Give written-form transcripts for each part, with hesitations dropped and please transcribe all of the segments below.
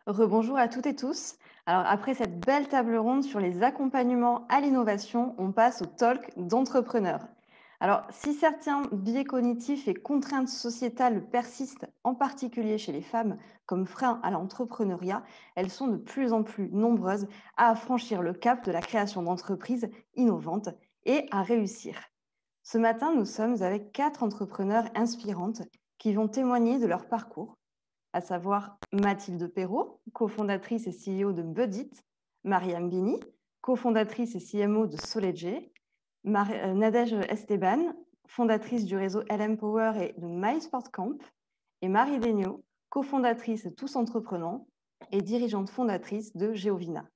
Rebonjour à toutes et tous. Alors, après cette belle table ronde sur les accompagnements à l'innovation, on passe au talk d'entrepreneurs. Alors, si certains biais cognitifs et contraintes sociétales persistent, en particulier chez les femmes, comme frein à l'entrepreneuriat, elles sont de plus en plus nombreuses à franchir le cap de la création d'entreprises innovantes et à réussir. Ce matin, nous sommes avec 4 entrepreneurs inspirantes qui vont témoigner de leur parcours, à savoir Mathilde Perrault, cofondatrice et CEO de Budit, Mariam Bini, cofondatrice et CMO de Soleger, Nadège Esteban, fondatrice du réseau LM Power et de MySportCamp, et Marie Degnaud, cofondatrice de Tous Entreprenants et dirigeante fondatrice de Geovina.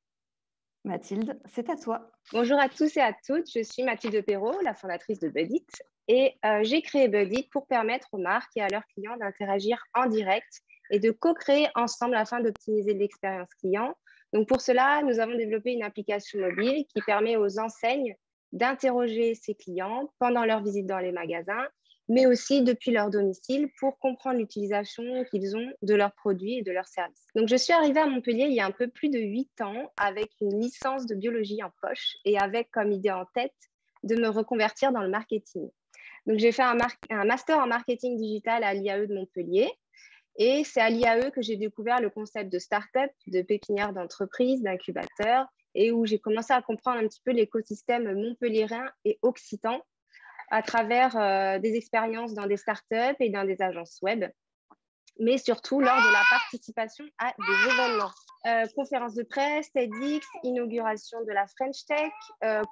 Mathilde, c'est à toi. Bonjour à tous et à toutes, je suis Mathilde Perrault, la fondatrice de Budit, et j'ai créé Budit pour permettre aux marques et à leurs clients d'interagir en direct et de co-créer ensemble afin d'optimiser l'expérience client. Donc pour cela, nous avons développé une application mobile qui permet aux enseignes d'interroger ses clients pendant leur visite dans les magasins, mais aussi depuis leur domicile pour comprendre l'utilisation qu'ils ont de leurs produits et de leurs services. Donc, je suis arrivée à Montpellier il y a un peu plus de 8 ans avec une licence de biologie en poche et avec comme idée en tête de me reconvertir dans le marketing. Donc, j'ai fait un master en marketing digital à l'IAE de Montpellier. Et c'est à l'IAE que j'ai découvert le concept de start-up, de pépinière d'entreprise, d'incubateur, et où j'ai commencé à comprendre un petit peu l'écosystème montpelliérain et occitan à travers des expériences dans des startups et dans des agences web, mais surtout lors de la participation à des événements. Conférences de presse, TEDx, inauguration de la French Tech,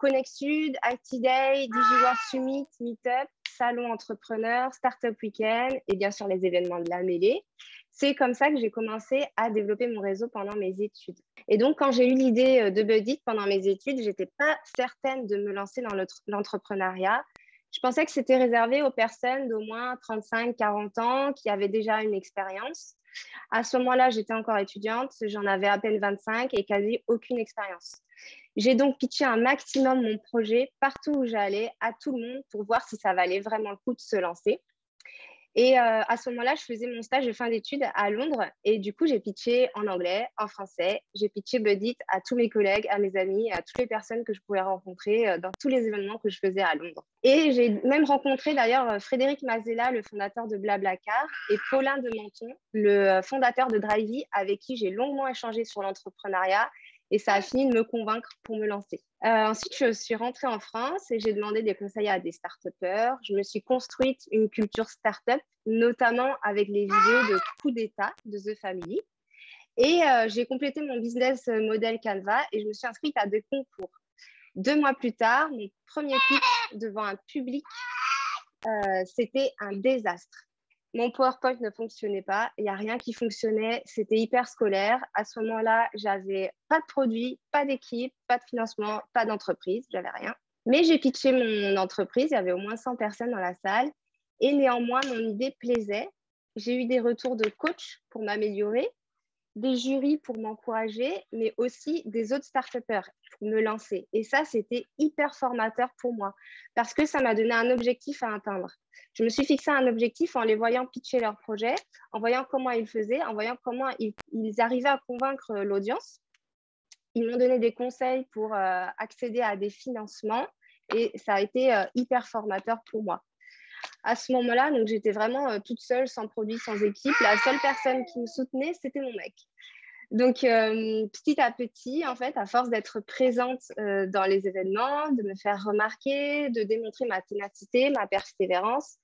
Connect Sud, IT Day, DigiWorld Summit, Meetup, Salon Entrepreneur, Startup Weekend et bien sûr les événements de la mêlée. C'est comme ça que j'ai commencé à développer mon réseau pendant mes études. Et donc, quand j'ai eu l'idée de Budit pendant mes études, je n'étais pas certaine de me lancer dans l'entrepreneuriat. Je pensais que c'était réservé aux personnes d'au moins 35-40 ans qui avaient déjà une expérience. À ce moment-là, j'étais encore étudiante, j'en avais à peine 25 et quasi aucune expérience. J'ai donc pitché un maximum mon projet partout où j'allais, à tout le monde, pour voir si ça valait vraiment le coup de se lancer. Et à ce moment-là, je faisais mon stage de fin d'études à Londres. Et du coup, j'ai pitché en anglais, en français. J'ai pitché Budit à tous mes collègues, à mes amis, à toutes les personnes que je pouvais rencontrer dans tous les événements que je faisais à Londres. Et j'ai même rencontré d'ailleurs Frédéric Mazella, le fondateur de Blablacar, et Paulin de Menton, le fondateur de Drivey, avec qui j'ai longuement échangé sur l'entrepreneuriat. Et ça a fini de me convaincre pour me lancer. Ensuite, je suis rentrée en France et j'ai demandé des conseils à des start-upers. Je me suis construite une culture start-up, notamment avec les vidéos de Coup d'État de The Family. Et j'ai complété mon business model Canva et je me suis inscrite à des concours. 2 mois plus tard, mon premier pitch devant un public, c'était un désastre. Mon PowerPoint ne fonctionnait pas, il n'y a rien qui fonctionnait, c'était hyper scolaire. À ce moment-là, j'avais pas de produit, pas d'équipe, pas de financement, pas d'entreprise, j'avais rien. Mais j'ai pitché mon entreprise, il y avait au moins 100 personnes dans la salle et néanmoins, mon idée plaisait. J'ai eu des retours de coach pour m'améliorer, des jurys pour m'encourager, mais aussi des autres start-upers pour me lancer. Et ça, c'était hyper formateur pour moi parce que ça m'a donné un objectif à atteindre. Je me suis fixé un objectif en les voyant pitcher leur projet, en voyant comment ils faisaient, en voyant comment ils arrivaient à convaincre l'audience. Ils m'ont donné des conseils pour accéder à des financements et ça a été hyper formateur pour moi. À ce moment-là, donc j'étais vraiment toute seule, sans produit, sans équipe. La seule personne qui me soutenait, c'était mon mec. Donc, petit à petit, en fait, à force d'être présente dans les événements, de me faire remarquer, de démontrer ma ténacité, ma persévérance,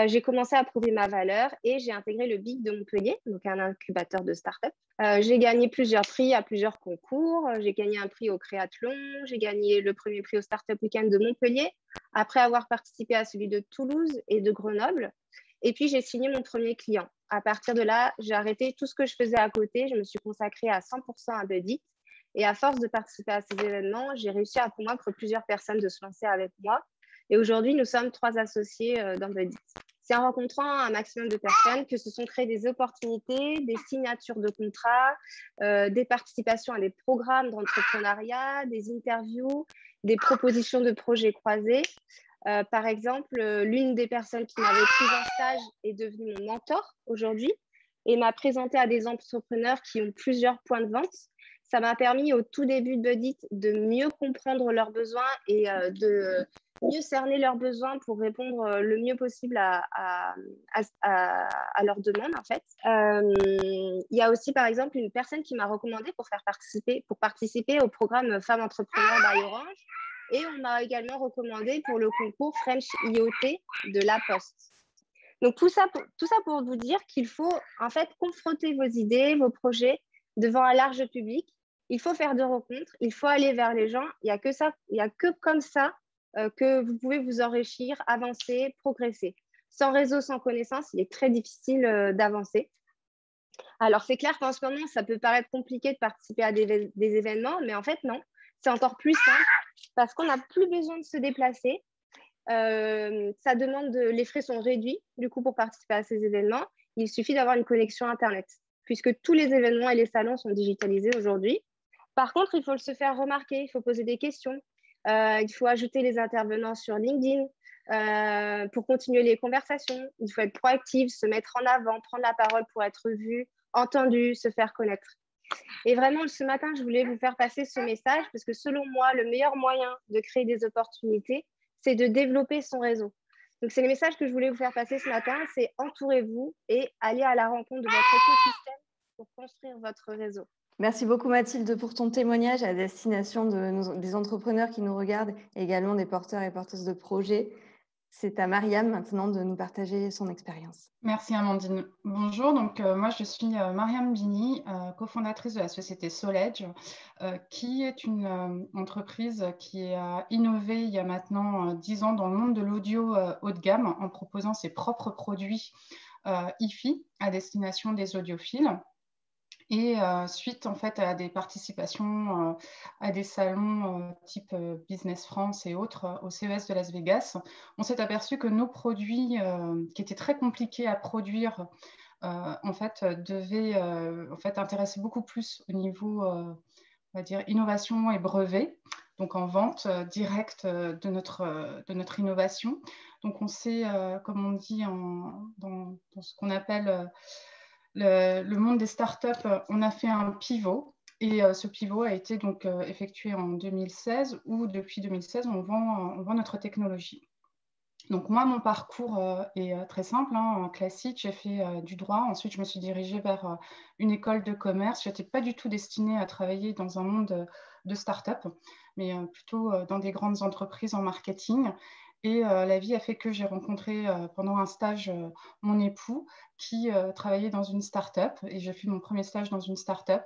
j'ai commencé à prouver ma valeur et j'ai intégré le BIC de Montpellier, donc un incubateur de start-up. J'ai gagné plusieurs prix à plusieurs concours. J'ai gagné un prix au Créathlon, j'ai gagné le premier prix au Startup Weekend de Montpellier, après avoir participé à celui de Toulouse et de Grenoble. Et puis, j'ai signé mon premier client. À partir de là, j'ai arrêté tout ce que je faisais à côté. Je me suis consacrée à 100% à Budit. Et à force de participer à ces événements, j'ai réussi à convaincre plusieurs personnes de se lancer avec moi. Et aujourd'hui, nous sommes 3 associés dans Budit. C'est en rencontrant un maximum de personnes que se sont créées des opportunités, des signatures de contrats, des participations à des programmes d'entrepreneuriat, des interviews, des propositions de projets croisés. Par exemple, l'une des personnes qui m'avait prise en stage est devenue mon mentor aujourd'hui. et m'a présenté à des entrepreneurs qui ont plusieurs points de vente. Ça m'a permis au tout début de Budit de mieux comprendre leurs besoins et de mieux cerner leurs besoins pour répondre le mieux possible à leurs demandes, en fait. Il y a aussi, par exemple, une personne qui m'a recommandé pour participer au programme Femmes Entrepreneurs by Orange. Et on m'a également recommandé pour le concours French IoT de La Poste. Donc, tout ça pour vous dire qu'il faut en fait confronter vos idées, vos projets devant un large public. Il faut faire de rencontres, il faut aller vers les gens. Il n'y a que comme ça que vous pouvez vous enrichir, avancer, progresser. Sans réseau, sans connaissance, il est très difficile d'avancer. Alors, c'est clair qu'en ce moment, ça peut paraître compliqué de participer à des événements, mais en fait, non. C'est encore plus simple parce qu'on n'a plus besoin de se déplacer. Ça demande les frais sont réduits du coup pour participer à ces événements. Il suffit d'avoir une connexion Internet puisque tous les événements et les salons sont digitalisés aujourd'hui. Par contre, il faut se faire remarquer, il faut poser des questions, il faut ajouter les intervenants sur LinkedIn pour continuer les conversations. Il faut être proactif, se mettre en avant, prendre la parole pour être vu, entendu, se faire connaître. Et vraiment, ce matin, je voulais vous faire passer ce message parce que selon moi, le meilleur moyen de créer des opportunités, c'est de développer son réseau. Donc, c'est le message que je voulais vous faire passer ce matin, c'est entourez-vous et allez à la rencontre de votre écosystème pour construire votre réseau. Merci beaucoup Mathilde pour ton témoignage à destination des entrepreneurs qui nous regardent et également des porteurs et porteuses de projets. C'est à Mariam maintenant de nous partager son expérience. Merci Amandine. Bonjour, donc moi je suis Mariam Bini, cofondatrice de la société Soledge, qui est une entreprise qui a innové il y a maintenant 10 ans dans le monde de l'audio haut de gamme en proposant ses propres produits hi-fi à destination des audiophiles. Et suite en fait à des participations à des salons type Business France et autres au CES de Las Vegas, on s'est aperçu que nos produits qui étaient très compliqués à produire en fait devaient en fait intéresser beaucoup plus au niveau on va dire innovation et brevet, donc en vente directe de notre innovation. Donc on s'est comme on dit dans ce qu'on appelle le monde des startups, on a fait un pivot et ce pivot a été donc effectué en 2016 où depuis 2016 on vend notre technologie. Donc moi mon parcours est très simple, classique, j'ai fait du droit, ensuite je me suis dirigée vers une école de commerce. Je n'étais pas du tout destinée à travailler dans un monde de start-up, mais plutôt dans des grandes entreprises en marketing. Et la vie a fait que j'ai rencontré pendant un stage mon époux qui travaillait dans une start-up et j'ai fait mon premier stage dans une start-up.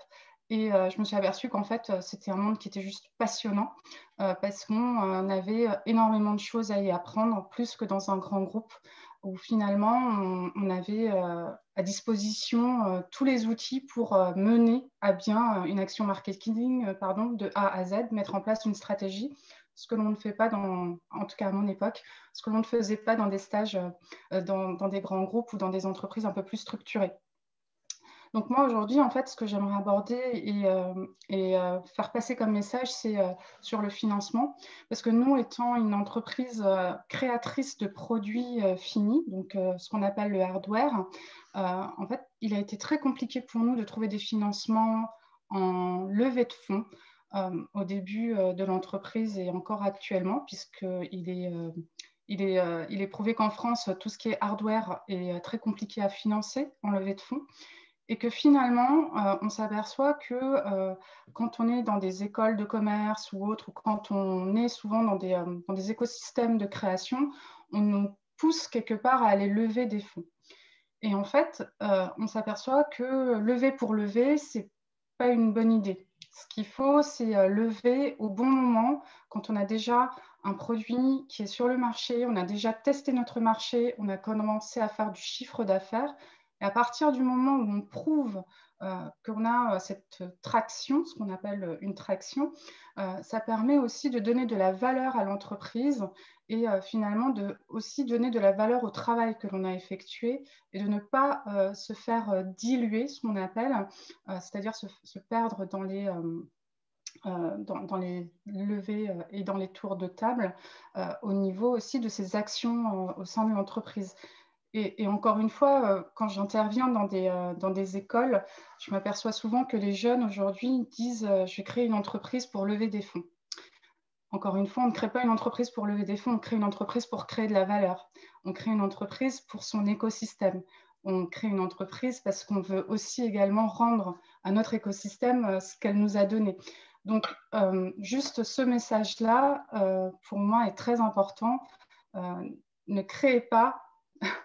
Et je me suis aperçue qu'en fait, c'était un monde qui était juste passionnant parce qu'on avait énormément de choses à y apprendre, plus que dans un grand groupe où finalement, on avait à disposition tous les outils pour mener à bien une action marketing de A à Z, mettre en place une stratégie, ce que l'on ne fait pas, en tout cas à mon époque, ce que l'on ne faisait pas dans des stages dans des grands groupes ou dans des entreprises un peu plus structurées. Donc moi aujourd'hui, en fait, ce que j'aimerais aborder et faire passer comme message, c'est sur le financement. Parce que nous, étant une entreprise créatrice de produits finis, donc ce qu'on appelle le hardware, en fait, il a été très compliqué pour nous de trouver des financements en levée de fonds au début de l'entreprise et encore actuellement, puisqu'il est prouvé qu'en France, tout ce qui est hardware est très compliqué à financer en levée de fonds. Et que finalement, on s'aperçoit que quand on est dans des écoles de commerce ou autres, ou quand on est souvent dans des écosystèmes de création, on nous pousse quelque part à aller lever des fonds. Et en fait, on s'aperçoit que lever pour lever, ce n'est pas une bonne idée. Ce qu'il faut, c'est lever au bon moment, quand on a déjà un produit qui est sur le marché, on a déjà testé notre marché, on a commencé à faire du chiffre d'affaires. Et à partir du moment où on prouve qu'on a cette traction, ce qu'on appelle une traction, ça permet aussi de donner de la valeur à l'entreprise et finalement aussi donner de la valeur au travail que l'on a effectué et de ne pas se faire diluer, ce qu'on appelle, c'est-à-dire se perdre dans les levées et dans les tours de table au niveau aussi de ces actions au sein de l'entreprise. Et encore une fois, quand j'interviens dans des écoles, je m'aperçois souvent que les jeunes aujourd'hui disent je vais créer une entreprise pour lever des fonds. Encore une fois, on ne crée pas une entreprise pour lever des fonds, on crée une entreprise pour créer de la valeur. On crée une entreprise pour son écosystème. On crée une entreprise parce qu'on veut aussi également rendre à notre écosystème ce qu'elle nous a donné. Donc, juste ce message-là, pour moi, est très important. Ne créez pas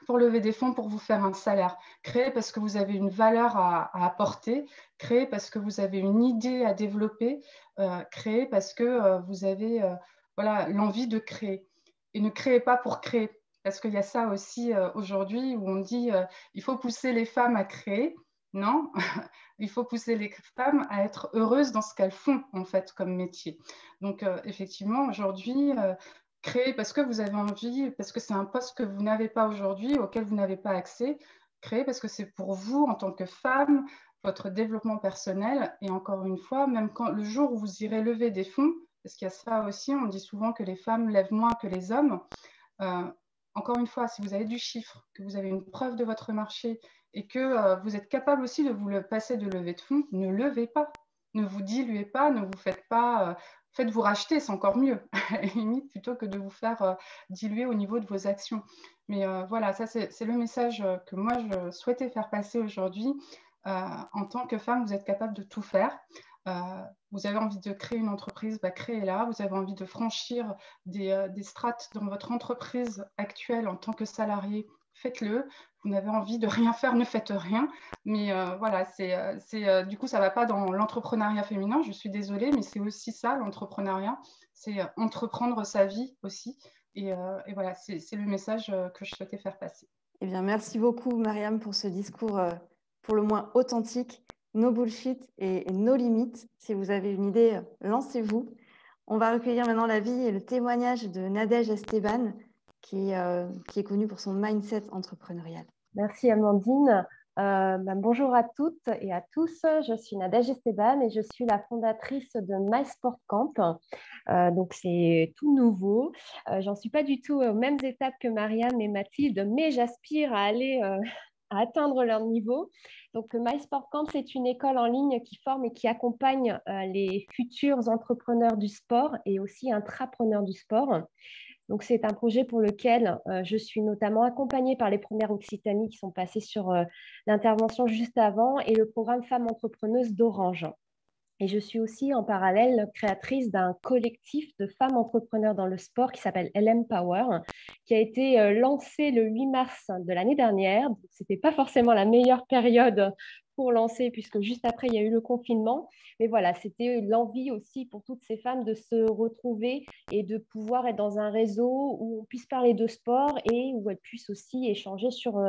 pour lever des fonds pour vous faire un salaire. Créez parce que vous avez une valeur à apporter. Créez parce que vous avez une idée à développer. Créez parce que vous avez voilà, l'envie de créer. Et ne créez pas pour créer. Parce qu'il y a ça aussi aujourd'hui où on dit il faut pousser les femmes à créer. Non, il faut pousser les femmes à être heureuses dans ce qu'elles font en fait comme métier. Donc effectivement, aujourd'hui, créer parce que vous avez envie, parce que c'est un poste que vous n'avez pas aujourd'hui, auquel vous n'avez pas accès. Créer parce que c'est pour vous en tant que femme, votre développement personnel. Et encore une fois, même quand le jour où vous irez lever des fonds, parce qu'il y a ça aussi, on dit souvent que les femmes lèvent moins que les hommes. Euh, Encore une fois, si vous avez du chiffre, que vous avez une preuve de votre marché et que vous êtes capable aussi de vous le passer de levée de fonds, ne levez pas. Ne vous diluez pas, ne vous faites pas faites-vous racheter, c'est encore mieux, limite, plutôt que de vous faire diluer au niveau de vos actions. Mais voilà, ça c'est le message que moi je souhaitais faire passer aujourd'hui. En tant que femme, vous êtes capable de tout faire. Vous avez envie de créer une entreprise, bah, créez-la. Vous avez envie de franchir des strates dans votre entreprise actuelle en tant que salarié, faites-le. Vous n'avez envie de rien faire, ne faites rien. Mais voilà, du coup, ça ne va pas dans l'entrepreneuriat féminin, je suis désolée, mais c'est aussi ça, l'entrepreneuriat. C'est entreprendre sa vie aussi. Et voilà, c'est le message que je souhaitais faire passer. Eh bien, merci beaucoup, Mariam, pour ce discours pour le moins authentique. No bullshit et no limites. Si vous avez une idée, lancez-vous. On va recueillir maintenant l'avis et le témoignage de Nadège Esteban, qui est connue pour son mindset entrepreneurial. Merci Amandine. Bonjour à toutes et à tous. Je suis Nadège Esteban et je suis la fondatrice de My Sport Camp. Donc c'est tout nouveau. J'en suis pas du tout aux mêmes étapes que Marianne et Mathilde, mais j'aspire à aller à atteindre leur niveau. Donc My Sport Camp, c'est une école en ligne qui forme et qui accompagne les futurs entrepreneurs du sport et aussi intrapreneurs du sport. Donc, c'est un projet pour lequel je suis notamment accompagnée par les premières Occitanie qui sont passées sur l'intervention juste avant et le programme Femmes entrepreneuses d'Orange. Et je suis aussi en parallèle créatrice d'un collectif de femmes entrepreneurs dans le sport qui s'appelle LM Power, qui a été lancé le 8 mars de l'année dernière. Ce n'était pas forcément la meilleure période pour lancer, puisque juste après, il y a eu le confinement. Mais voilà, c'était l'envie aussi pour toutes ces femmes de se retrouver et de pouvoir être dans un réseau où on puisse parler de sport et où elles puissent aussi échanger sur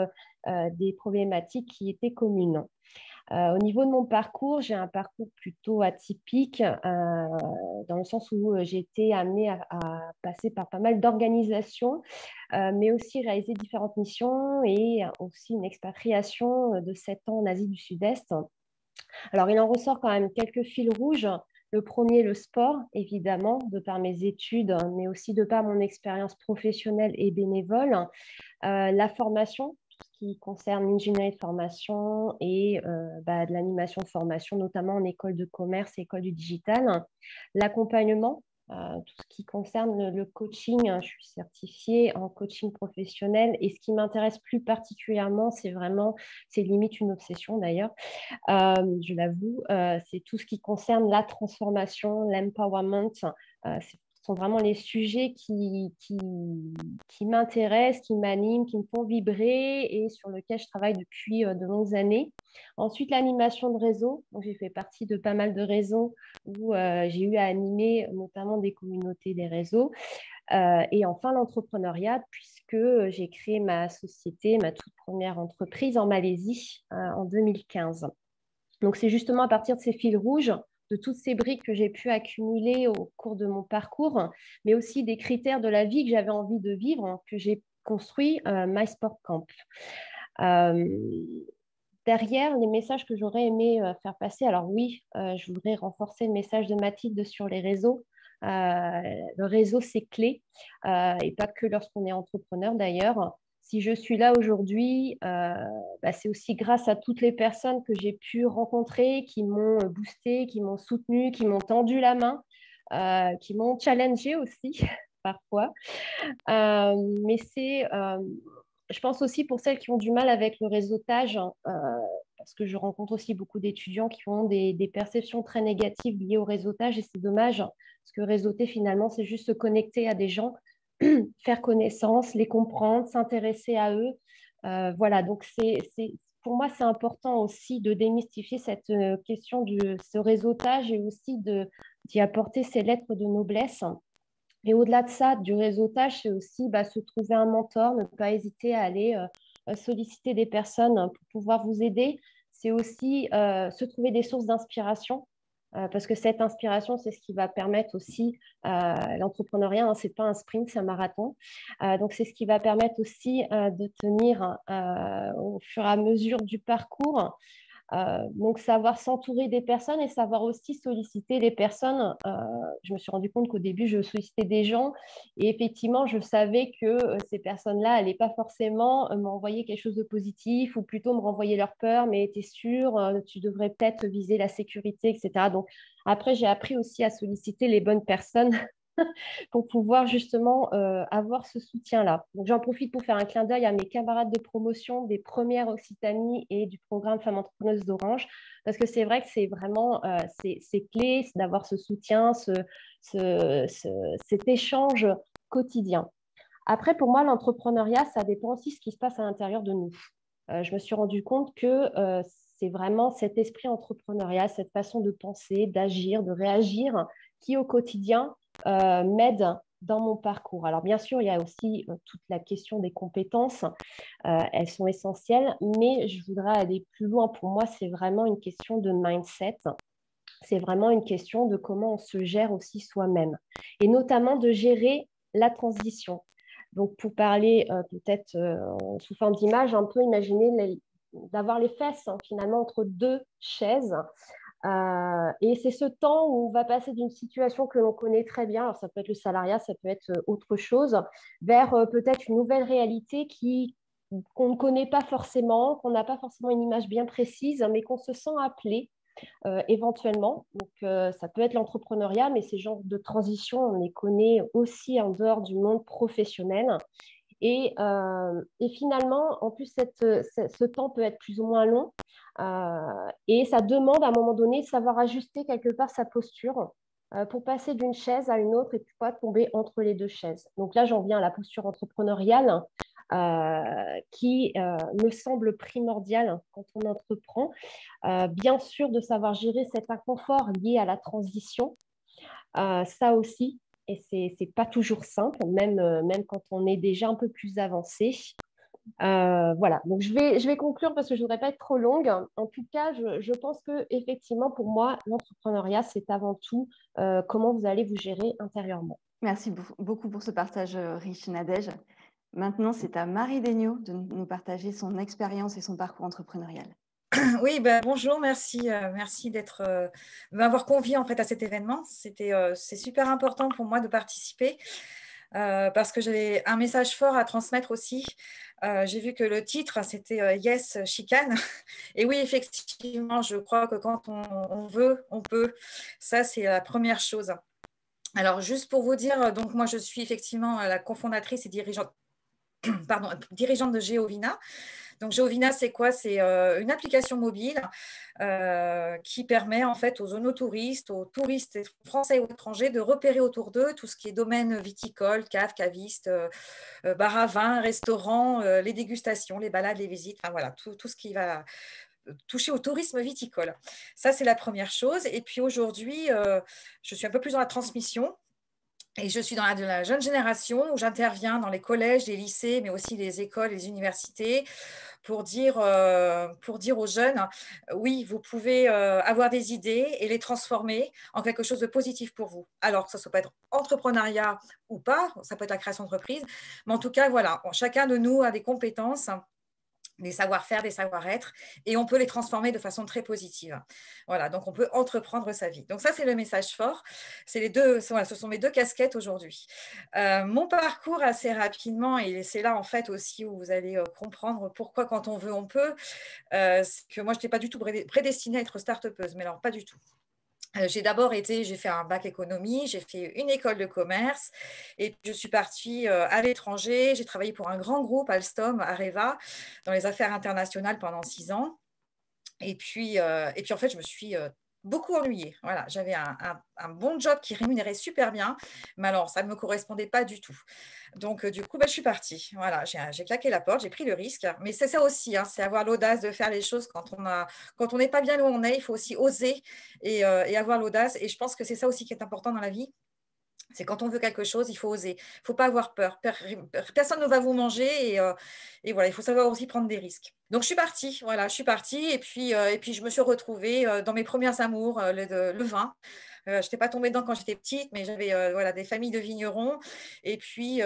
des problématiques qui étaient communes. Au niveau de mon parcours, j'ai un parcours plutôt atypique dans le sens où j'ai été amenée à passer par pas mal d'organisations, mais aussi réaliser différentes missions et aussi une expatriation de 7 ans en Asie du Sud-Est. Alors, il en ressort quand même quelques fils rouges. Le premier, le sport, évidemment, de par mes études, mais aussi de par mon expérience professionnelle et bénévole. La formation, tout ce qui concerne l'ingénierie de formation et de l'animation de formation, notamment en école de commerce et école du digital. L'accompagnement, tout ce qui concerne le coaching, je suis certifiée en coaching professionnel et ce qui m'intéresse plus particulièrement, c'est limite une obsession d'ailleurs, je l'avoue, c'est tout ce qui concerne la transformation, l'empowerment. Ce sont vraiment les sujets qui m'intéressent, qui m'animent, qui me font vibrer et sur lesquels je travaille depuis de longues années. Ensuite, l'animation de réseau. Donc, j'ai fait partie de pas mal de réseaux où j'ai eu à animer notamment des communautés, des réseaux. Et enfin, l'entrepreneuriat, puisque j'ai créé ma société, ma toute première entreprise en Malaisie en 2015. Donc, c'est justement à partir de ces fils rouges, de toutes ces briques que j'ai pu accumuler au cours de mon parcours, mais aussi des critères de la vie que j'avais envie de vivre, que j'ai construit My Sport Camp. Derrière, les messages que j'aurais aimé faire passer, alors oui, je voudrais renforcer le message de Mathilde sur les réseaux. Le réseau, c'est clé, et pas que lorsqu'on est entrepreneur d'ailleurs. Si je suis là aujourd'hui, c'est aussi grâce à toutes les personnes que j'ai pu rencontrer, qui m'ont boosté, qui m'ont soutenu, qui m'ont tendu la main, qui m'ont challengé aussi parfois. Mais je pense aussi pour celles qui ont du mal avec le réseautage, parce que je rencontre aussi beaucoup d'étudiants qui ont des perceptions très négatives liées au réseautage et c'est dommage, parce que réseauter finalement, c'est juste se connecter à des gens, faire connaissance, les comprendre, s'intéresser à eux. Voilà, donc pour moi, c'est important aussi de démystifier cette question de ce réseautage et aussi d'y apporter ces lettres de noblesse. Et au-delà de ça, du réseautage, c'est aussi se trouver un mentor, ne pas hésiter à aller solliciter des personnes pour pouvoir vous aider. C'est aussi se trouver des sources d'inspiration, parce que cette inspiration, c'est ce qui va permettre aussi l'entrepreneuriat, hein, ce n'est pas un sprint, c'est un marathon. Donc, c'est ce qui va permettre aussi de tenir au fur et à mesure du parcours. Donc, savoir s'entourer des personnes et savoir aussi solliciter les personnes. Je me suis rendu compte qu'au début, je sollicitais des gens et effectivement, je savais que ces personnes-là n'allaient pas forcément m'envoyer quelque chose de positif ou plutôt me renvoyer leur peur, mais t'es sûr, tu devrais peut-être viser la sécurité, etc. Donc, après, j'ai appris aussi à solliciter les bonnes personnes pour pouvoir justement avoir ce soutien-là. Donc, j'en profite pour faire un clin d'œil à mes camarades de promotion des premières Occitanie et du programme Femmes Entrepreneuses d'Orange, parce que c'est vrai que c'est vraiment c'est clé d'avoir ce soutien, cet échange quotidien. Après, pour moi, l'entrepreneuriat, ça dépend aussi de ce qui se passe à l'intérieur de nous. Je me suis rendu compte que c'est vraiment cet esprit entrepreneurial, cette façon de penser, d'agir, de réagir, qui au quotidien m'aide dans mon parcours. Alors bien sûr, il y a aussi toute la question des compétences, elles sont essentielles, mais je voudrais aller plus loin. Pour moi, c'est vraiment une question de mindset, c'est vraiment une question de comment on se gère aussi soi-même, et notamment de gérer la transition. Donc pour parler peut-être sous forme d'image, un peu imaginer d'avoir les fesses finalement entre deux chaises. Et c'est ce temps où on va passer d'une situation que l'on connaît très bien, alors ça peut être le salariat, ça peut être autre chose, vers peut-être une nouvelle réalité qu'on ne connaît pas forcément, qu'on n'a pas forcément une image bien précise, mais qu'on se sent appelé éventuellement. Donc, ça peut être l'entrepreneuriat, mais ces genres de transitions, on les connaît aussi en dehors du monde professionnel. Et finalement, en plus, ce temps peut être plus ou moins long. Et ça demande à un moment donné de savoir ajuster quelque part sa posture pour passer d'une chaise à une autre et pas tomber entre les deux chaises. Donc là, j'en viens à la posture entrepreneuriale qui me semble primordiale quand on entreprend. Bien sûr, de savoir gérer cet inconfort lié à la transition. Ça aussi, et c'est pas toujours simple, même quand on est déjà un peu plus avancé. Voilà, donc je vais conclure parce que je ne voudrais pas être trop longue. En tout cas, je pense que effectivement, pour moi, l'entrepreneuriat, c'est avant tout comment vous allez vous gérer intérieurement. Merci beaucoup pour ce partage riche, Nadège. Maintenant, c'est à Marie Degnaud de nous partager son expérience et son parcours entrepreneurial. Oui, bonjour, merci m'avoir conviée en fait à cet événement. C'est super important pour moi de participer parce que j'avais un message fort à transmettre aussi. J'ai vu que le titre c'était Yes Chicane et oui, effectivement, je crois que quand on veut, on peut. Ça, c'est la première chose. Alors, juste pour vous dire, donc moi je suis effectivement la cofondatrice et dirigeante de Geovina. Donc, Geovina, c'est quoi? C'est une application mobile qui permet en fait aux onotouristes, aux touristes français ou étrangers de repérer autour d'eux tout ce qui est domaine viticole, cave, caviste, bar à vin, restaurant, les dégustations, les balades, les visites, enfin voilà, tout ce qui va toucher au tourisme viticole. Ça, c'est la première chose. Et puis aujourd'hui, je suis un peu plus dans la transmission. Et je suis dans la jeune génération où j'interviens dans les collèges, les lycées, mais aussi les écoles, les universités, pour dire aux jeunes, oui, vous pouvez avoir des idées et les transformer en quelque chose de positif pour vous. Alors que ça peut être entrepreneuriat ou pas, ça peut être la création d'entreprise, mais en tout cas, voilà, chacun de nous a des compétences des savoir-faire, des savoir-être, et on peut les transformer de façon très positive. Voilà, donc on peut entreprendre sa vie. Donc ça, c'est le message fort. C'est les deux, voilà, ce sont mes deux casquettes aujourd'hui. Mon parcours assez rapidement, et c'est là en fait aussi où vous allez comprendre pourquoi quand on veut, on peut. C'est que moi, je n'étais pas du tout prédestinée à être start-upeuse, mais alors pas du tout. J'ai fait un bac économie, j'ai fait une école de commerce et puis je suis partie à l'étranger. J'ai travaillé pour un grand groupe, Alstom, Areva, dans les affaires internationales pendant 6 ans. Et puis en fait, je me suis beaucoup ennuyée. Voilà, j'avais un bon job qui rémunérait super bien, mais alors ça ne me correspondait pas du tout. Donc, du coup, je suis partie. Voilà, j'ai claqué la porte, j'ai pris le risque. Mais c'est ça aussi, hein, c'est avoir l'audace de faire les choses quand on n'est pas bien où on est. Il faut aussi oser et avoir l'audace. Et je pense que c'est ça aussi qui est important dans la vie. C'est quand on veut quelque chose, il faut oser. Il ne faut pas avoir peur. Personne ne va vous manger et voilà, il faut savoir aussi prendre des risques. Donc, je suis partie. Voilà, je suis partie et puis je me suis retrouvée dans mes premiers amours, le vin. Je n'étais pas tombée dedans quand j'étais petite, mais j'avais voilà, des familles de vignerons. Et puis,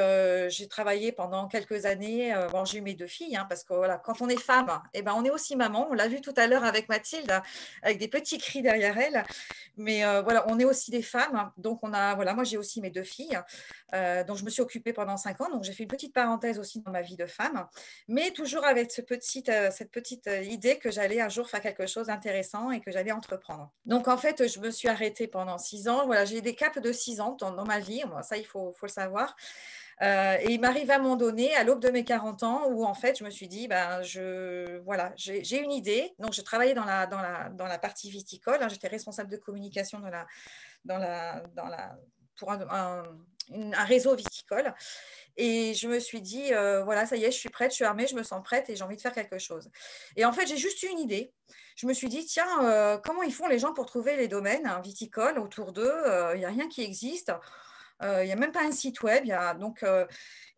j'ai travaillé pendant quelques années. Bon, j'ai eu mes 2 filles, hein, parce que voilà, quand on est femme, eh ben, on est aussi maman. On l'a vu tout à l'heure avec Mathilde, avec des petits cris derrière elle. Mais voilà, on est aussi des femmes. Donc, voilà, moi, j'ai aussi mes 2 filles. Donc, je me suis occupée pendant 5 ans. Donc, j'ai fait une petite parenthèse aussi dans ma vie de femme, mais toujours avec cette petite idée que j'allais un jour faire quelque chose d'intéressant et que j'allais entreprendre. Donc, en fait, je me suis arrêtée pendant 6 ans. Voilà, j'ai des caps de 6 ans dans ma vie. Bon, ça, il faut le savoir. Et il m'arrive à un moment donné, à l'aube de mes 40 ans, où en fait, je me suis dit, voilà, j'ai une idée. Donc, je travaillais dans la partie viticole. Hein, j'étais responsable de communication pour un réseau viticole. Et je me suis dit, voilà, ça y est, je suis prête, je suis armée, je me sens prête et j'ai envie de faire quelque chose. Et en fait, j'ai juste eu une idée. Je me suis dit, tiens, comment ils font les gens pour trouver les domaines viticoles autour d'eux? Il n'y a rien qui existe. Il n'y a même pas un site web.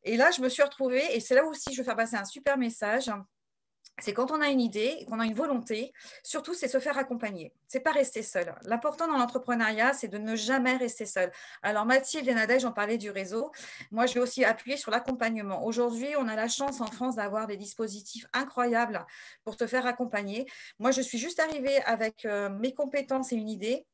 Et là, je me suis retrouvée, et c'est là aussi je veux faire passer un super message. C'est quand on a une idée, qu'on a une volonté, surtout, c'est se faire accompagner. C'est pas rester seul. L'important dans l'entrepreneuriat, c'est de ne jamais rester seul. Alors, Mathilde et Nadège, j'en parlais du réseau. Moi, je vais aussi appuyer sur l'accompagnement. Aujourd'hui, on a la chance en France d'avoir des dispositifs incroyables pour te faire accompagner. Moi, je suis juste arrivée avec mes compétences et une idée.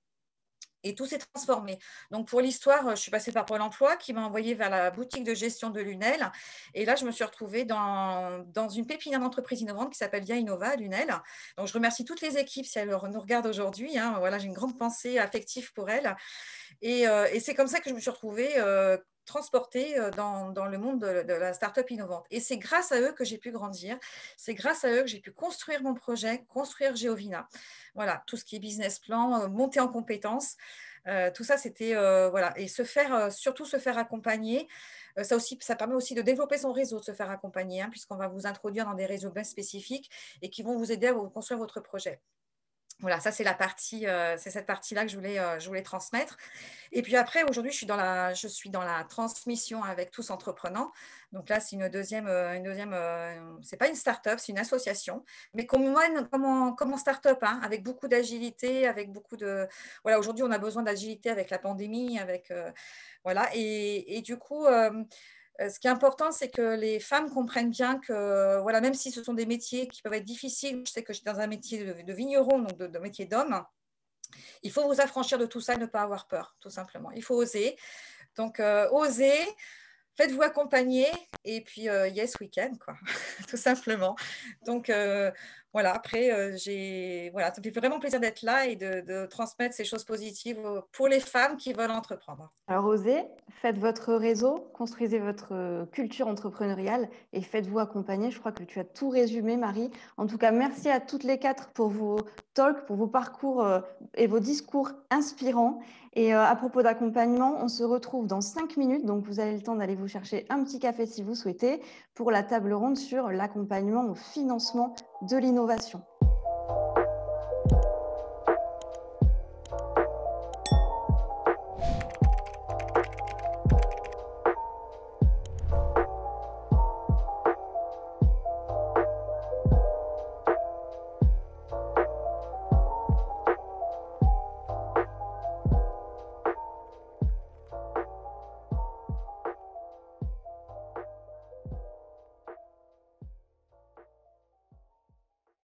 Et tout s'est transformé. Donc, pour l'histoire, je suis passée par Pôle emploi qui m'a envoyée vers la boutique de gestion de Lunel. Et là, je me suis retrouvée dans une pépinière d'entreprise innovante qui s'appelle Via Innova à Lunel. Donc, je remercie toutes les équipes si elles nous regardent aujourd'hui. Hein. Voilà, j'ai une grande pensée affective pour elles. Et c'est comme ça que je me suis retrouvée transportée dans le monde de la start-up innovante. Et c'est grâce à eux que j'ai pu grandir. C'est grâce à eux que j'ai pu construire mon projet, construire Geovina. Voilà, tout ce qui est business plan, monter en compétences. Tout ça, c'était voilà. Et surtout se faire accompagner. Ça permet aussi de développer son réseau, de se faire accompagner, hein, puisqu'on va vous introduire dans des réseaux bien spécifiques et qui vont vous aider à construire votre projet. Voilà, ça c'est c'est cette partie-là que je voulais transmettre. Et puis après, aujourd'hui, je suis dans la transmission avec Tous Entreprenants. Donc là, c'est c'est pas une start-up, c'est une association, mais comme en start-up, hein, avec beaucoup d'agilité, avec beaucoup de… Voilà, aujourd'hui, on a besoin d'agilité avec la pandémie, voilà. Et du coup… ce qui est important, c'est que les femmes comprennent bien que, voilà, même si ce sont des métiers qui peuvent être difficiles, je sais que je suis dans un métier de vigneron, donc de métier d'homme, il faut vous affranchir de tout ça et ne pas avoir peur, tout simplement. Il faut oser. Donc, osez, faites-vous accompagner et puis, yes, week-end, quoi, tout simplement. Donc, voilà, après, ça me fait vraiment plaisir d'être là et de transmettre ces choses positives pour les femmes qui veulent entreprendre. Alors, osez, faites votre réseau, construisez votre culture entrepreneuriale et faites-vous accompagner. Je crois que tu as tout résumé, Marie. En tout cas, merci à toutes les 4 pour vos talks, pour vos parcours et vos discours inspirants. Et à propos d'accompagnement, on se retrouve dans 5 minutes. Donc, vous avez le temps d'aller vous chercher un petit café si vous souhaitez pour la table ronde sur l'accompagnement au financement de l'innovation.